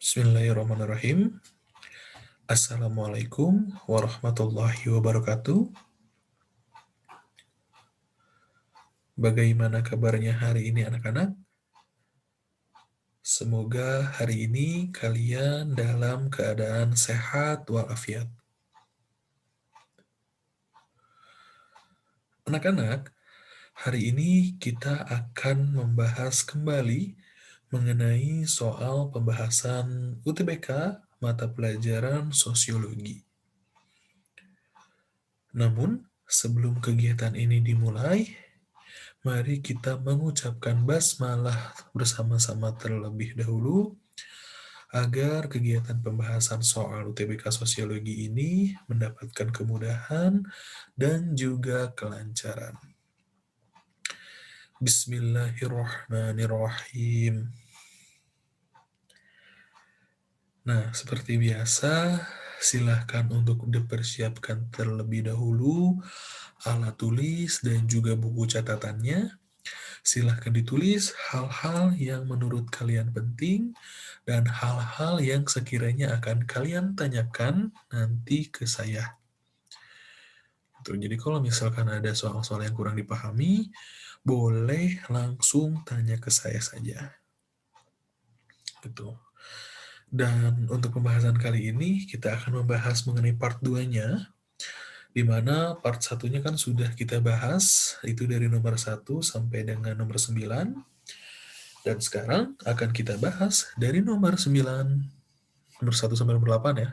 Bismillahirrahmanirrahim. Assalamualaikum warahmatullahi wabarakatuh. Bagaimana kabarnya hari ini anak-anak? Semoga hari ini kalian dalam keadaan sehat walafiat. Anak-anak, hari ini kita akan membahas kembali mengenai soal pembahasan UTBK mata pelajaran sosiologi. Namun, sebelum kegiatan ini dimulai, mari kita mengucapkan basmalah bersama-sama terlebih dahulu agar kegiatan pembahasan soal UTBK Sosiologi ini mendapatkan kemudahan dan juga kelancaran. Bismillahirrahmanirrahim. Nah, seperti biasa, silahkan untuk dipersiapkan terlebih dahulu alat tulis dan juga buku catatannya. Silahkan ditulis hal-hal yang menurut kalian penting dan hal-hal yang sekiranya akan kalian tanyakan nanti ke saya. Tuh, jadi kalau misalkan ada soal-soal yang kurang dipahami, boleh langsung tanya ke saya saja. Gitu. Dan untuk pembahasan kali ini, kita akan membahas mengenai part 2-nya, di mana part 1-nya kan sudah kita bahas, itu dari nomor 1 sampai dengan nomor 9. Dan sekarang akan kita bahas dari nomor 9, nomor 1 sampai nomor 8 ya.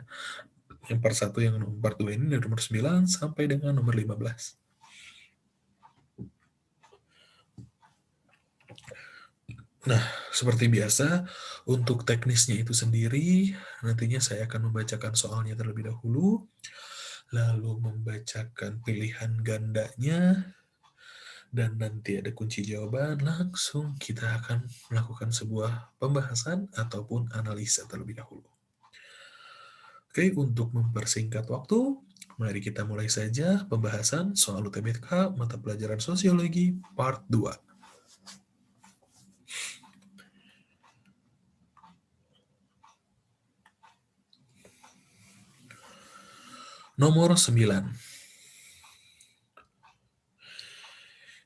Yang part 1, yang part 2 ini dari nomor 9 sampai dengan nomor 15. Nah, seperti biasa, untuk teknisnya itu sendiri, nantinya saya akan membacakan soalnya terlebih dahulu, lalu membacakan pilihan gandanya, dan nanti ada kunci jawaban, langsung kita akan melakukan sebuah pembahasan ataupun analisa terlebih dahulu. Oke, untuk mempersingkat waktu, mari kita mulai saja pembahasan soal UTBK mata pelajaran sosiologi part 2. Nomor 9.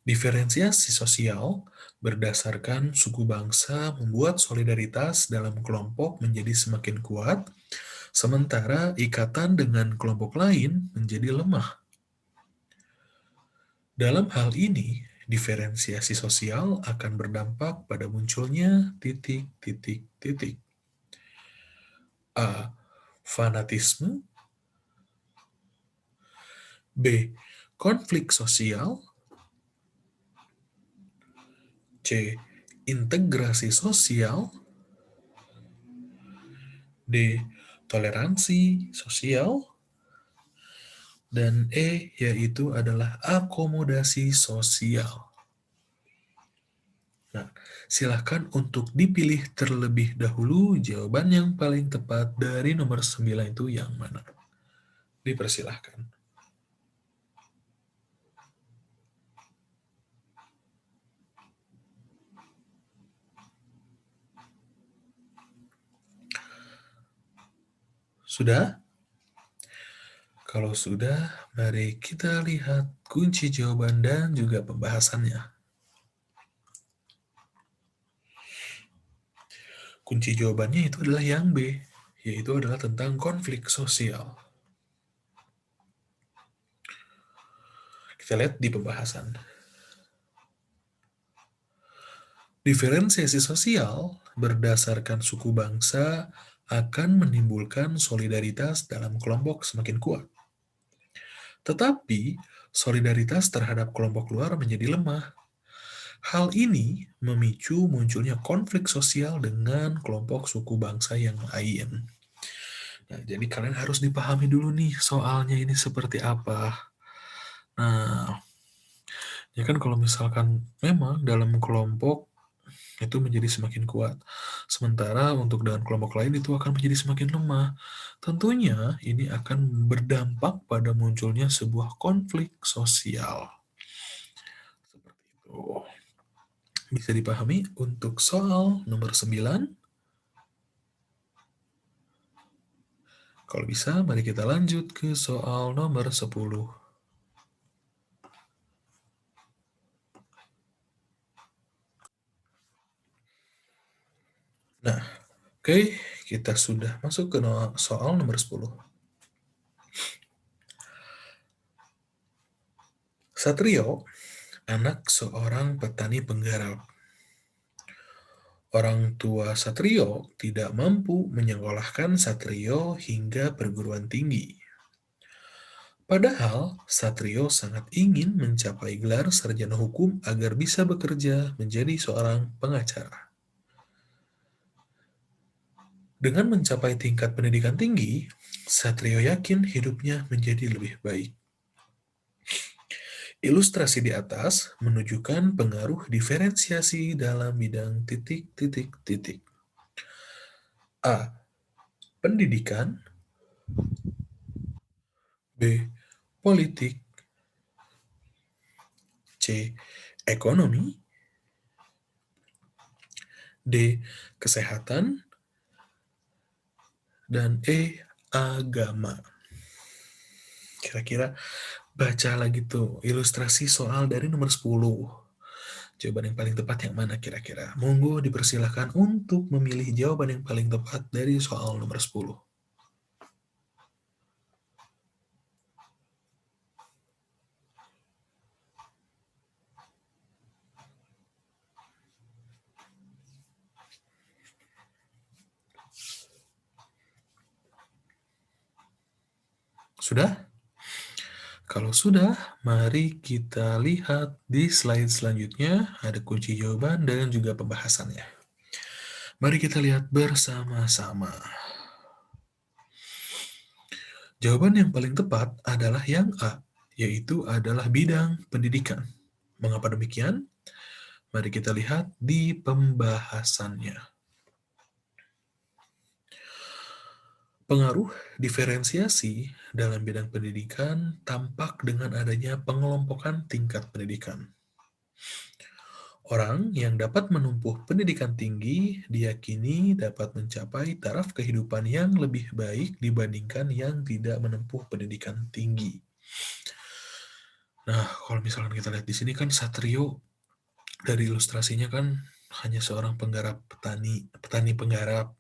Diferensiasi sosial berdasarkan suku bangsa membuat solidaritas dalam kelompok menjadi semakin kuat, sementara ikatan dengan kelompok lain menjadi lemah. Dalam hal ini, diferensiasi sosial akan berdampak pada munculnya titik-titik-titik. A. Fanatisme. B. Konflik sosial. C. Integrasi sosial. D. Toleransi sosial. Dan E, yaitu adalah akomodasi sosial. Nah, silahkan untuk dipilih terlebih dahulu jawaban yang paling tepat dari nomor 9 itu yang mana. Dipersilahkan. Sudah? Kalau sudah, mari kita lihat kunci jawaban dan juga pembahasannya. Kunci jawabannya itu adalah yang B, yaitu adalah tentang konflik sosial. Kita lihat di pembahasan. Diferensiasi sosial berdasarkan suku bangsa akan menimbulkan solidaritas dalam kelompok semakin kuat. Tetapi, solidaritas terhadap kelompok luar menjadi lemah. Hal ini memicu munculnya konflik sosial dengan kelompok suku bangsa yang lain. Nah, jadi kalian harus dipahami dulu nih soalnya ini seperti apa. Nah, ya kan kalau misalkan memang dalam kelompok itu menjadi semakin kuat. Sementara untuk dengan kelompok lain itu akan menjadi semakin lemah. Tentunya ini akan berdampak pada munculnya sebuah konflik sosial. Seperti itu. Bisa dipahami untuk soal nomor 9. Kalau bisa, mari kita lanjut ke soal nomor 10. Nah, oke, kita sudah masuk ke soal nomor 10. Satrio, anak seorang petani penggarap. Orang tua Satrio tidak mampu menyekolahkan Satrio hingga perguruan tinggi. Padahal Satrio sangat ingin mencapai gelar sarjana hukum agar bisa bekerja menjadi seorang pengacara. Dengan mencapai tingkat pendidikan tinggi, Satrio yakin hidupnya menjadi lebih baik. Ilustrasi di atas menunjukkan pengaruh diferensiasi dalam bidang titik titik titik. A. Pendidikan. B. Politik. C. Ekonomi. D. Kesehatan. Dan E. Agama. Kira-kira baca lagi tuh ilustrasi soal dari nomor 10. Jawaban yang paling tepat yang mana kira-kira? Monggo dipersilahkan untuk memilih jawaban yang paling tepat dari soal nomor 10. Sudah? Kalau sudah, mari kita lihat di slide selanjutnya. Ada kunci jawaban dan juga pembahasannya. Mari kita lihat bersama-sama. Jawaban yang paling tepat adalah yang A, yaitu adalah bidang pendidikan. Mengapa demikian? Mari kita lihat di pembahasannya. Pengaruh diferensiasi dalam bidang pendidikan tampak dengan adanya pengelompokan tingkat pendidikan. Orang yang dapat menempuh pendidikan tinggi diyakini dapat mencapai taraf kehidupan yang lebih baik dibandingkan yang tidak menempuh pendidikan tinggi. Nah, kalau misalkan kita lihat di sini kan Satrio dari ilustrasinya kan hanya seorang penggarap petani penggarap.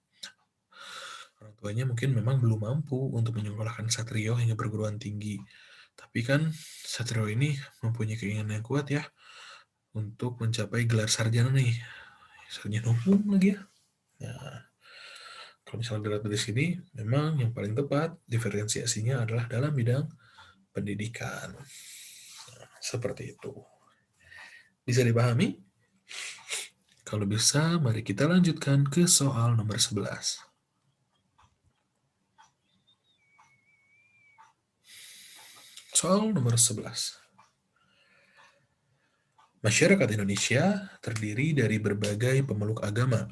Orang tuanya mungkin memang belum mampu untuk menyekolahkan Satrio hingga perguruan tinggi. Tapi kan Satrio ini mempunyai keinginan yang kuat ya untuk mencapai gelar sarjana nih. Sarjana hukum lagi ya. Nah, kalau misalnya dilihat dari sini, memang yang paling tepat diferensiasinya adalah dalam bidang pendidikan. Seperti itu. Bisa dipahami? Kalau bisa, mari kita lanjutkan ke soal nomor 11. Soal nomor 11. Masyarakat Indonesia terdiri dari berbagai pemeluk agama.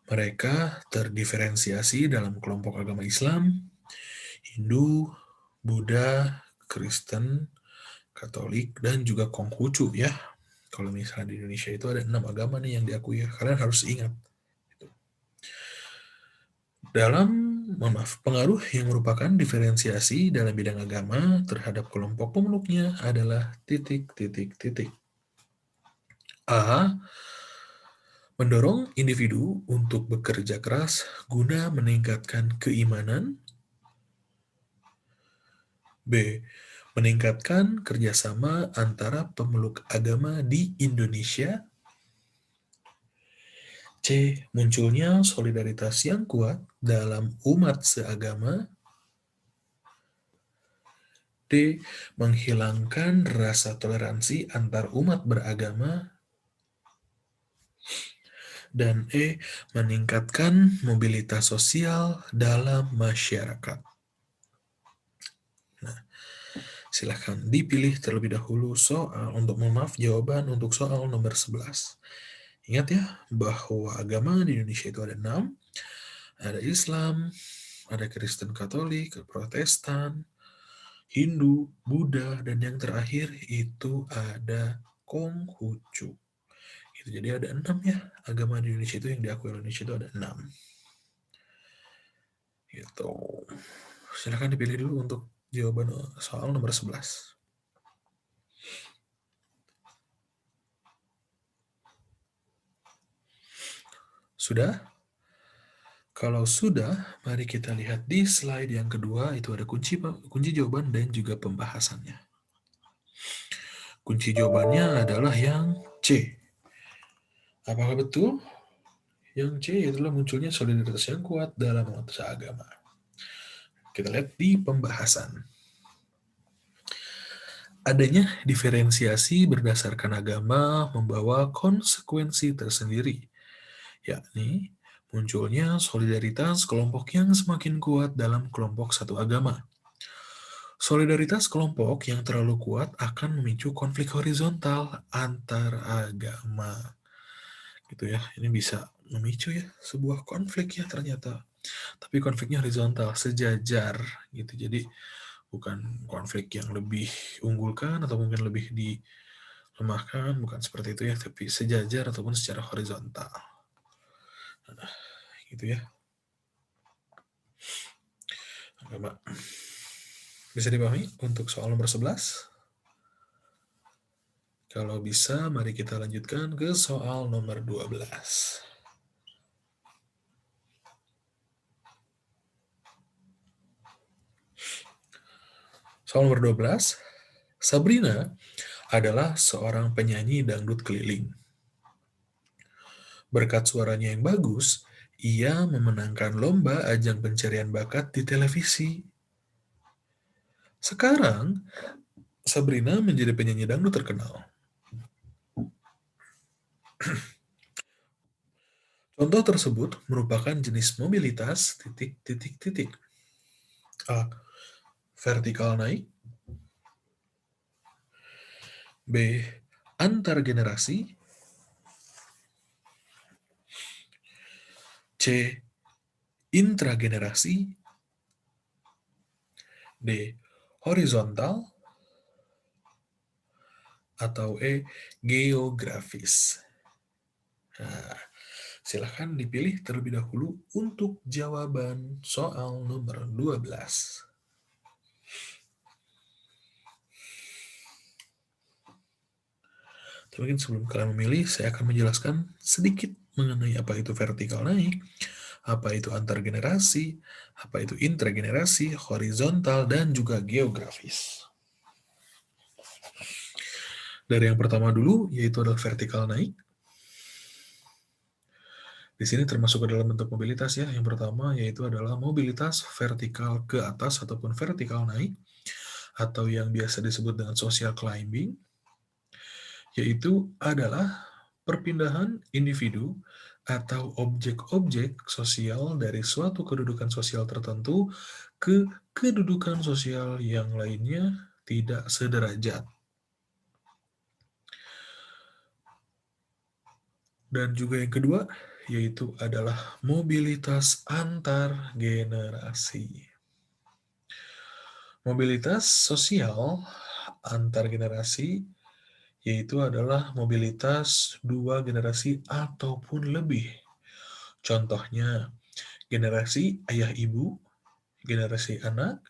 Mereka terdiferensiasi dalam kelompok agama Islam, Hindu, Buddha, Kristen, Katolik, dan juga Konghucu ya. Kalau misalnya di Indonesia itu ada 6 agama nih yang diakui ya. Kalian harus ingat. Dalam, maaf, pengaruh yang merupakan diferensiasi dalam bidang agama terhadap kelompok pemeluknya adalah titik, titik, titik. A. Mendorong individu untuk bekerja keras guna meningkatkan keimanan. B. Meningkatkan kerjasama antara pemeluk agama di Indonesia. C. Munculnya solidaritas yang kuat dalam umat seagama. D. Menghilangkan rasa toleransi antar umat beragama. Dan E. Meningkatkan mobilitas sosial dalam masyarakat. Nah, silahkan dipilih terlebih dahulu soal jawaban untuk soal nomor 11. Ingat ya, bahwa agama di Indonesia itu ada 6. Ada Islam, ada Kristen Katolik, Protestan, Hindu, Buddha, dan yang terakhir itu ada Konghucu. Itu jadi ada 6 ya, agama di Indonesia itu yang diakui oleh Indonesia itu ada 6. Gitu. Silakan dipilih dulu untuk jawaban soal nomor 11. Sudah? Kalau sudah, mari kita lihat di slide yang kedua, itu ada kunci jawaban dan juga pembahasannya. Kunci jawabannya adalah yang C. Apakah betul? Yang C adalah munculnya solidaritas yang kuat dalam mengatur agama. Kita lihat di pembahasan. Adanya diferensiasi berdasarkan agama membawa konsekuensi tersendiri, yakni munculnya solidaritas kelompok yang semakin kuat dalam kelompok satu agama. Solidaritas kelompok yang terlalu kuat akan memicu konflik horizontal antar agama. Gitu ya, ini bisa memicu ya sebuah konflik ya ternyata. Tapi konfliknya horizontal, sejajar gitu. Jadi bukan konflik yang lebih unggulkan atau mungkin lebih dilemahkan, bukan seperti itu ya, tapi sejajar ataupun secara horizontal. Nah, gitu ya. Agama. Bisa dipahami untuk soal nomor 11? Kalau bisa, mari kita lanjutkan ke soal nomor 12. Soal nomor 12, Sabrina adalah seorang penyanyi dangdut keliling. Berkat suaranya yang bagus, ia memenangkan lomba ajang pencarian bakat di televisi. Sekarang, Sabrina menjadi penyanyi dangdut terkenal. Contoh tersebut merupakan jenis mobilitas titik. A. Vertikal naik. B. Antar generasi. C. Intragenerasi. D. Horizontal. Atau E. Geografis. Nah, silahkan dipilih terlebih dahulu untuk jawaban soal nomor 12. Tapi mungkin sebelum kalian memilih, saya akan menjelaskan sedikit mengenai apa itu vertikal naik, apa itu antar generasi, apa itu intragenerasi, horizontal, dan juga geografis. Dari yang pertama dulu, yaitu adalah vertikal naik. Di sini termasuk ke dalam bentuk mobilitas ya. Yang pertama yaitu adalah mobilitas vertikal ke atas ataupun vertikal naik, atau yang biasa disebut dengan social climbing, yaitu adalah perpindahan individu atau objek-objek sosial dari suatu kedudukan sosial tertentu ke kedudukan sosial yang lainnya tidak sederajat. Dan juga yang kedua, yaitu adalah mobilitas antar generasi. Mobilitas sosial antar generasi yaitu adalah mobilitas dua generasi ataupun lebih. Contohnya, generasi ayah ibu, generasi anak,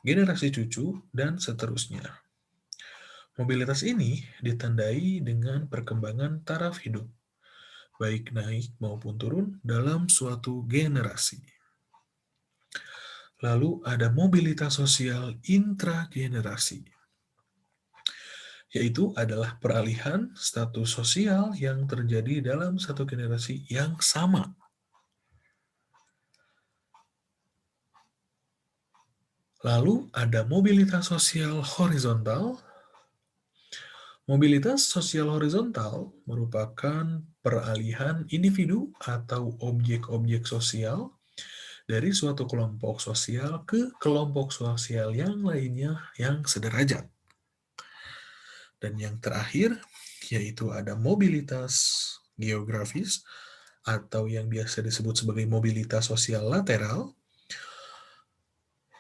generasi cucu, dan seterusnya. Mobilitas ini ditandai dengan perkembangan taraf hidup, baik naik maupun turun dalam suatu generasi. Lalu ada mobilitas sosial intragenerasi, yaitu adalah peralihan status sosial yang terjadi dalam satu generasi yang sama. Lalu ada mobilitas sosial horizontal. Mobilitas sosial horizontal merupakan peralihan individu atau objek-objek sosial dari suatu kelompok sosial ke kelompok sosial yang lainnya yang sederajat. Dan yang terakhir, yaitu ada mobilitas geografis atau yang biasa disebut sebagai mobilitas sosial lateral,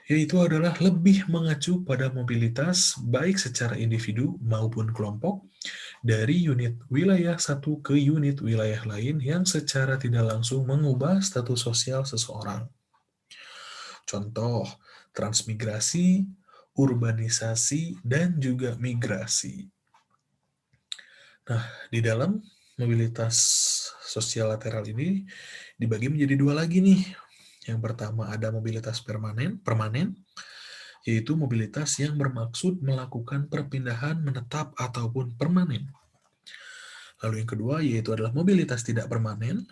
yaitu adalah lebih mengacu pada mobilitas baik secara individu maupun kelompok dari unit wilayah satu ke unit wilayah lain yang secara tidak langsung mengubah status sosial seseorang. Contoh, transmigrasi, urbanisasi, dan juga migrasi. Nah, di dalam mobilitas sosial lateral ini dibagi menjadi dua lagi nih. Yang pertama ada mobilitas permanen, yaitu mobilitas yang bermaksud melakukan perpindahan menetap ataupun permanen. Lalu yang kedua yaitu adalah mobilitas tidak permanen,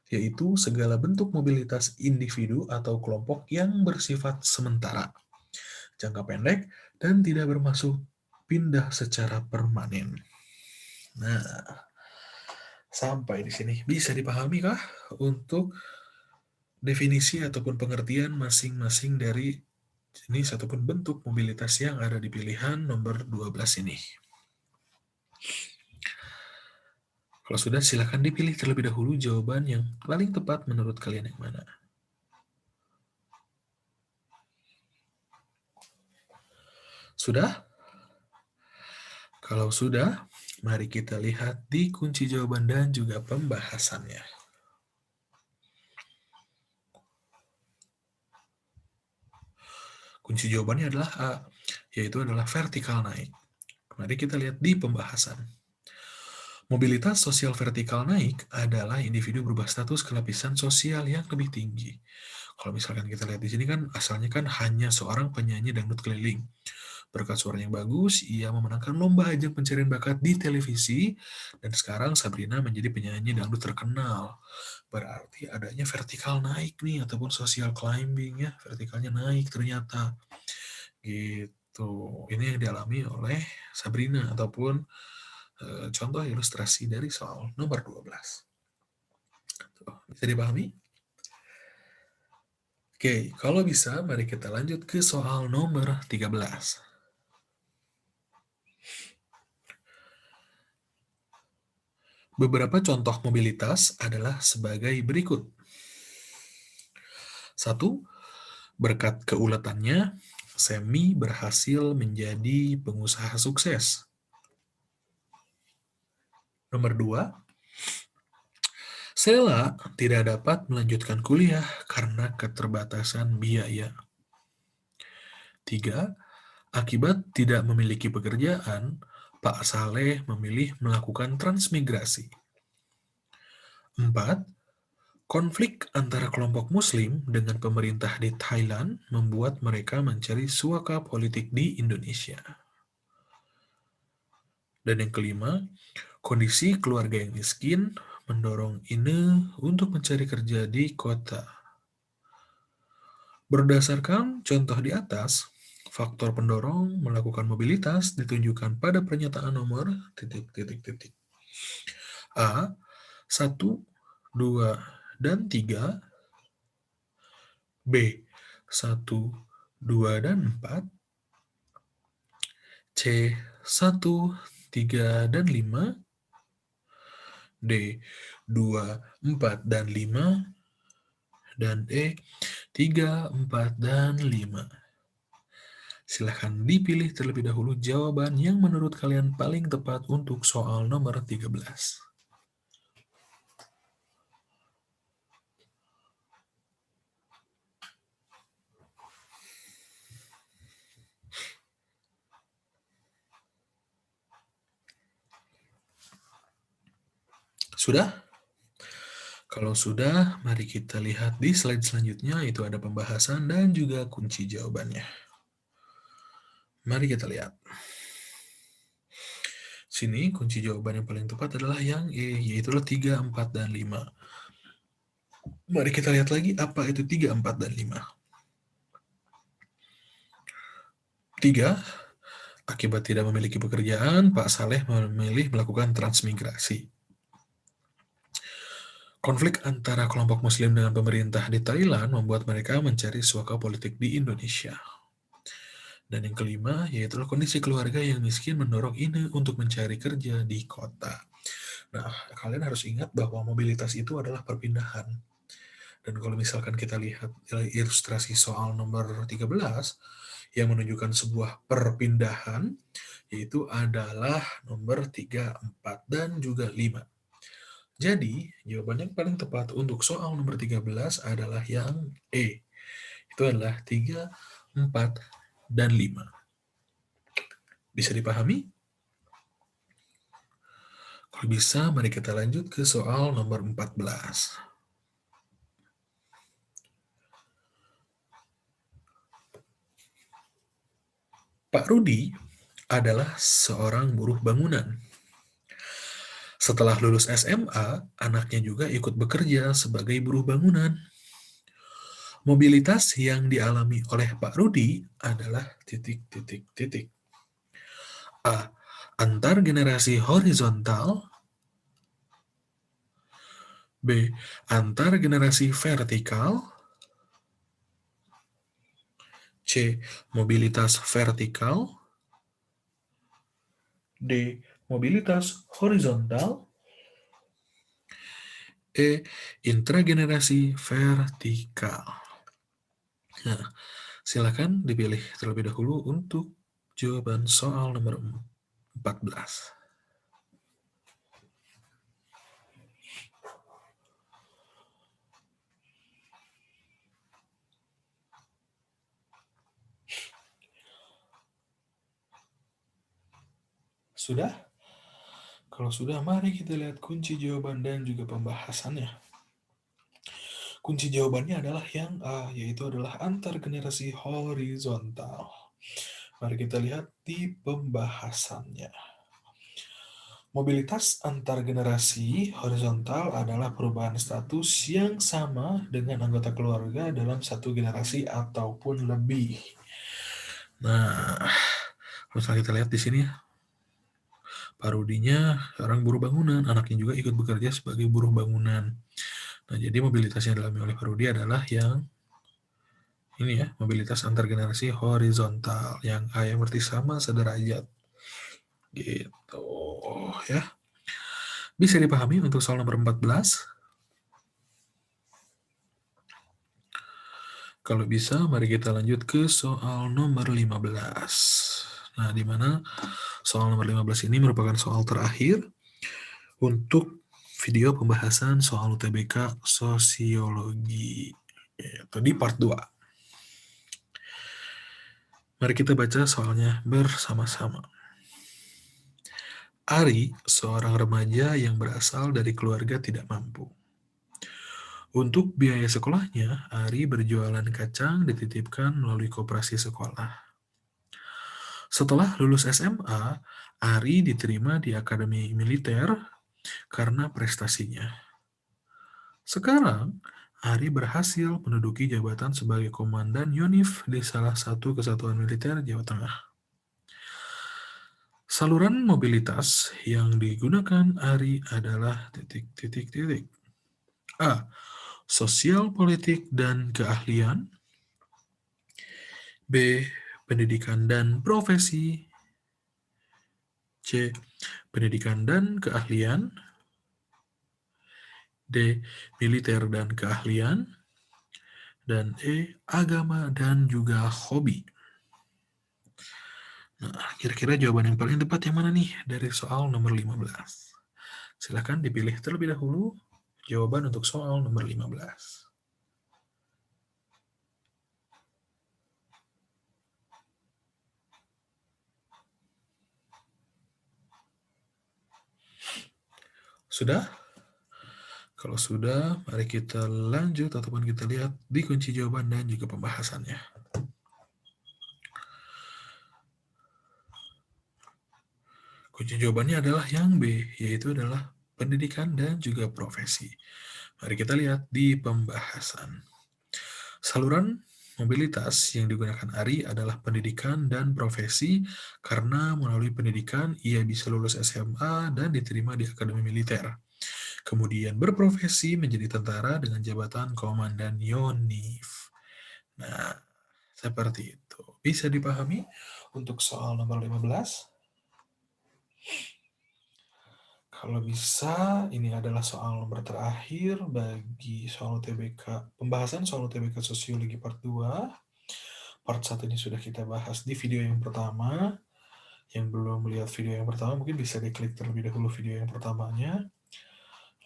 yaitu segala bentuk mobilitas individu atau kelompok yang bersifat sementara, jangka pendek, dan tidak bermaksud pindah secara permanen. Nah, sampai di sini bisa dipahami kah untuk definisi ataupun pengertian masing-masing dari jenis ataupun bentuk mobilitas yang ada di pilihan nomor 12 ini? Kalau sudah, silakan dipilih terlebih dahulu jawaban yang paling tepat menurut kalian yang mana. Sudah? Kalau sudah, mari kita lihat di kunci jawaban dan juga pembahasannya. Kunci jawabannya adalah A, yaitu adalah vertikal naik. Mari kita lihat di pembahasan. Mobilitas sosial vertikal naik adalah individu berubah status ke lapisan sosial yang lebih tinggi. Kalau misalkan kita lihat di sini kan asalnya kan hanya seorang penyanyi dangdut keliling. Berkat suara yang bagus, ia memenangkan lomba ajang pencarian bakat di televisi dan sekarang Sabrina menjadi penyanyi dangdut terkenal. Berarti adanya vertikal naik nih ataupun social climbing ya, vertikalnya naik ternyata. Gitu. Ini yang dialami oleh Sabrina ataupun contoh ilustrasi dari soal nomor 12. Tuh, bisa dipahami? Oke, kalau bisa mari kita lanjut ke soal nomor 13. Beberapa contoh mobilitas adalah sebagai berikut. 1. Berkat keuletannya, Semi berhasil menjadi pengusaha sukses. Nomor 2. Sela tidak dapat melanjutkan kuliah karena keterbatasan biaya. 3. Akibat tidak memiliki pekerjaan, Pak Saleh memilih melakukan transmigrasi. 4. Konflik antara kelompok Muslim dengan pemerintah di Thailand membuat mereka mencari suaka politik di Indonesia. Dan yang kelima, kondisi keluarga yang miskin mendorong Ine untuk mencari kerja di kota. Berdasarkan contoh di atas, faktor pendorong melakukan mobilitas ditunjukkan pada pernyataan nomor titik. A. 1, 2, dan 3. B. 1, 2, dan 4. C. 1, 3, dan 5. D. 2, 4, dan 5. Dan E. 3, 4, dan 5. Silahkan dipilih terlebih dahulu jawaban yang menurut kalian paling tepat untuk soal nomor 13. Sudah? Kalau sudah, mari kita lihat di slide selanjutnya, itu ada pembahasan dan juga kunci jawabannya. Mari kita lihat. Sini kunci jawaban yang paling tepat adalah yang E, yaitu 3, 4, dan 5. Mari kita lihat lagi apa itu 3, 4, dan 5. 3. Akibat tidak memiliki pekerjaan, Pak Saleh memilih melakukan transmigrasi. Konflik antara kelompok Muslim dengan pemerintah di Thailand membuat mereka mencari suaka politik di Indonesia. Dan yang kelima, yaitu kondisi keluarga yang miskin mendorong Ine untuk mencari kerja di kota. Nah, kalian harus ingat bahwa mobilitas itu adalah perpindahan. Dan kalau misalkan kita lihat ilustrasi soal nomor 13, yang menunjukkan sebuah perpindahan, yaitu adalah nomor 3, 4, dan juga 5. Jadi, jawaban yang paling tepat untuk soal nomor 13 adalah yang E. Itu adalah 3, 4, dan 5. Bisa dipahami? Kalau bisa, mari kita lanjut ke soal nomor 14. Pak Rudi adalah seorang buruh bangunan. Setelah lulus SMA, anaknya juga ikut bekerja sebagai buruh bangunan. Mobilitas yang dialami oleh Pak Rudi adalah titik, titik, titik. A. Antar generasi horizontal. B. Antar generasi vertikal. C. Mobilitas vertikal. D. Mobilitas horizontal. E. Intragenerasi vertikal. Nah, silakan dipilih terlebih dahulu untuk jawaban soal nomor 14. Sudah? Kalau sudah, mari kita lihat kunci jawaban dan juga pembahasannya. Kunci jawabannya adalah yang A, yaitu adalah antar generasi horizontal. Mari kita lihat di pembahasannya. Mobilitas antar generasi horizontal adalah perubahan status yang sama dengan anggota keluarga dalam satu generasi ataupun lebih. Nah, misalnya kita lihat di sini ya, Pak Rudinya seorang buruh bangunan, anaknya juga ikut bekerja sebagai buruh bangunan. Nah, jadi mobilitas yang dialami oleh Pak Rudi adalah yang ini ya, mobilitas antar generasi horizontal, yang A yang berarti sama sederajat. Gitu ya. Bisa dipahami untuk soal nomor 14? Kalau bisa, mari kita lanjut ke soal nomor 15. Nah, di mana soal nomor 15 ini merupakan soal terakhir untuk video pembahasan soal UTBK Sosiologi, yaitu di part 2. Mari kita baca soalnya bersama-sama. Ari, seorang remaja yang berasal dari keluarga tidak mampu. Untuk biaya sekolahnya, Ari berjualan kacang dititipkan melalui koperasi sekolah. Setelah lulus SMA, Ari diterima di Akademi Militer karena prestasinya. Sekarang, Ari berhasil menduduki jabatan sebagai komandan Yonif di salah satu kesatuan militer Jawa Tengah. Saluran mobilitas yang digunakan Ari adalah titik, titik, titik. A. Sosial politik dan keahlian. B. Pendidikan dan profesi. C. Pendidikan dan keahlian. D. Militer dan keahlian. Dan E. Agama dan juga hobi. Nah, kira-kira jawaban yang paling tepat yang mana nih dari soal nomor 15? Silahkan dipilih terlebih dahulu jawaban untuk soal nomor 15. Sudah? Kalau sudah, mari kita lanjut ataupun kita lihat di kunci jawaban dan juga pembahasannya. Kunci jawabannya adalah yang B, yaitu adalah pendidikan dan juga profesi. Mari kita lihat di pembahasan. Saluran mobilitas yang digunakan Ari adalah pendidikan dan profesi karena melalui pendidikan ia bisa lulus SMA dan diterima di Akademi Militer. Kemudian berprofesi menjadi tentara dengan jabatan Komandan Yonif. Nah, seperti itu. Bisa dipahami untuk soal nomor 15? Kalau bisa, ini adalah soal nomor terakhir bagi soal UTBK. Pembahasan soal UTBK Sosiologi part 2. Part 1 ini sudah kita bahas di video yang pertama. Yang belum melihat video yang pertama, mungkin bisa diklik terlebih dahulu video yang pertamanya.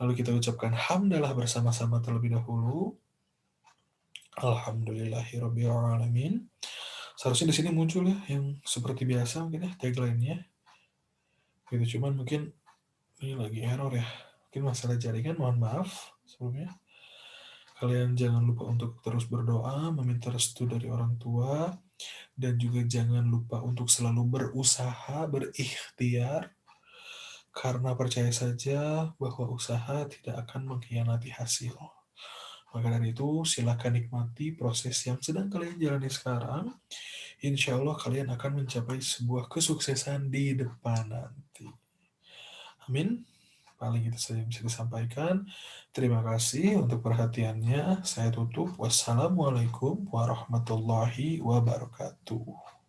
Lalu kita ucapkan hamdalah bersama-sama terlebih dahulu. Alhamdulillahirabbil alamin. Seharusnya di sini muncul ya yang seperti biasa mungkin ya tagline-nya gitu, cuman mungkin ini lagi error ya. Mungkin masalah jaringan, mohon maaf sebelumnya. Kalian jangan lupa untuk terus berdoa, meminta restu dari orang tua, dan juga jangan lupa untuk selalu berusaha, berikhtiar, karena percaya saja bahwa usaha tidak akan mengkhianati hasil. Maka dari itu, silakan nikmati proses yang sedang kalian jalani sekarang. Insya Allah kalian akan mencapai sebuah kesuksesan di depan nanti. Amin. Paling itu saja yang bisa disampaikan. Terima kasih untuk perhatiannya. Saya tutup. Wassalamualaikum warahmatullahi wabarakatuh.